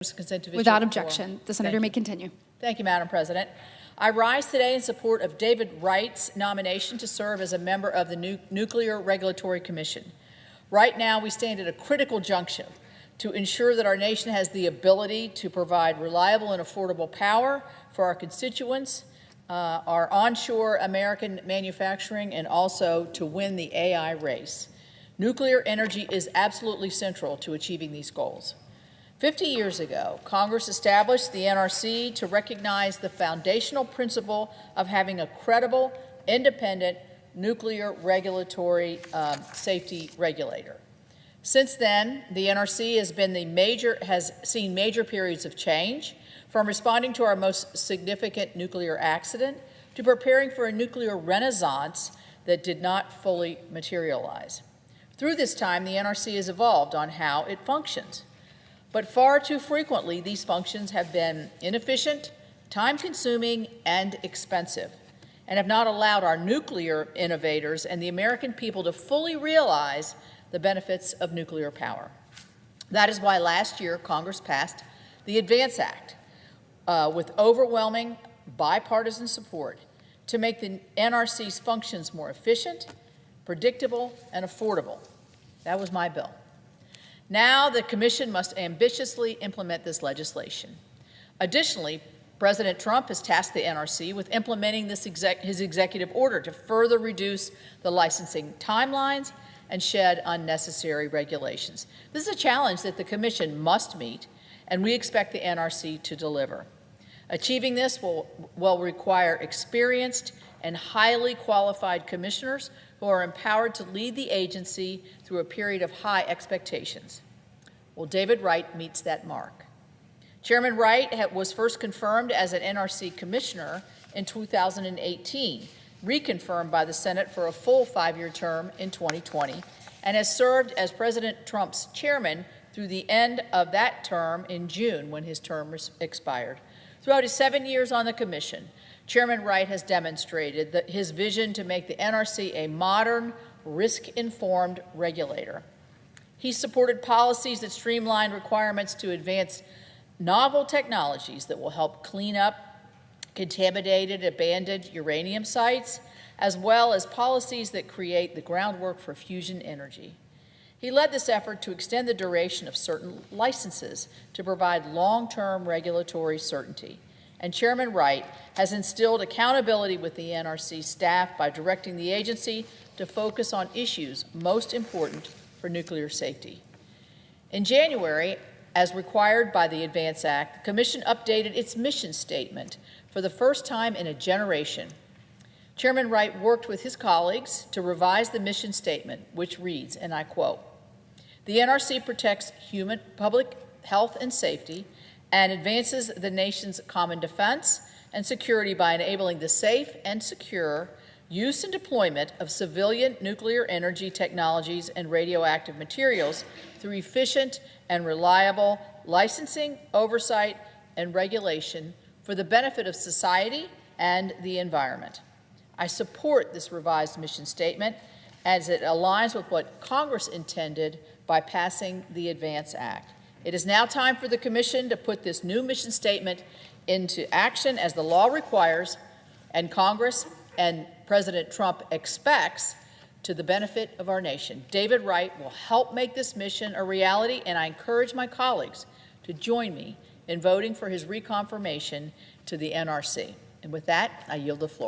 Consent to Without objection, the senator may continue. Thank you, Madam President. I rise today in support of David Wright's nomination to serve as a member of the Nuclear Regulatory Commission. Right now, we stand at a critical junction to ensure that our nation has the ability to provide reliable and affordable power for our constituents, our onshore American manufacturing, and also to win the AI race. Nuclear energy is absolutely central to achieving these goals. 50 years ago, Congress established the NRC to recognize the foundational principle of having a credible, independent nuclear regulatory safety regulator. Since then, the NRC has seen major periods of change, from responding to our most significant nuclear accident to preparing for a nuclear renaissance that did not fully materialize. Through this time, the NRC has evolved on how it functions. But far too frequently, these functions have been inefficient, time-consuming, and expensive, and have not allowed our nuclear innovators and the American people to fully realize the benefits of nuclear power. That is why last year Congress passed the ADVANCE Act with overwhelming bipartisan support to make the NRC's functions more efficient, predictable, and affordable. That was my bill. Now the Commission must ambitiously implement this legislation. Additionally, President Trump has tasked the NRC with implementing his executive order to further reduce the licensing timelines and shed unnecessary regulations. This is a challenge that the Commission must meet, and we expect the NRC to deliver. Achieving this will require experienced and highly qualified commissioners who are empowered to lead the agency through a period of high expectations. Well, David Wright meets that mark. Chairman Wright was first confirmed as an NRC commissioner in 2018, reconfirmed by the Senate for a full 5-year term in 2020, and has served as President Trump's chairman through the end of that term in June, when his term expired. Throughout his 7 years on the Commission, Chairman Wright has demonstrated his vision to make the NRC a modern, risk-informed regulator. He supported policies that streamlined requirements to advance novel technologies that will help clean up contaminated, abandoned uranium sites, as well as policies that create the groundwork for fusion energy. He led this effort to extend the duration of certain licenses to provide long-term regulatory certainty. And Chairman Wright has instilled accountability with the NRC staff by directing the agency to focus on issues most important for nuclear safety. In January, as required by the ADVANCE Act, the Commission updated its mission statement for the first time in a generation. Chairman Wright worked with his colleagues to revise the mission statement, which reads, and I quote, "The NRC protects human public health and safety and advances the nation's common defense and security by enabling the safe and secure use and deployment of civilian nuclear energy technologies and radioactive materials through efficient and reliable licensing, oversight, and regulation for the benefit of society and the environment." I support this revised mission statement as it aligns with what Congress intended by passing the ADVANCE Act. It is now time for the Commission to put this new mission statement into action as the law requires and Congress and President Trump expects, to the benefit of our nation. David Wright will help make this mission a reality, and I encourage my colleagues to join me in voting for his reconfirmation to the NRC. And with that, I yield the floor.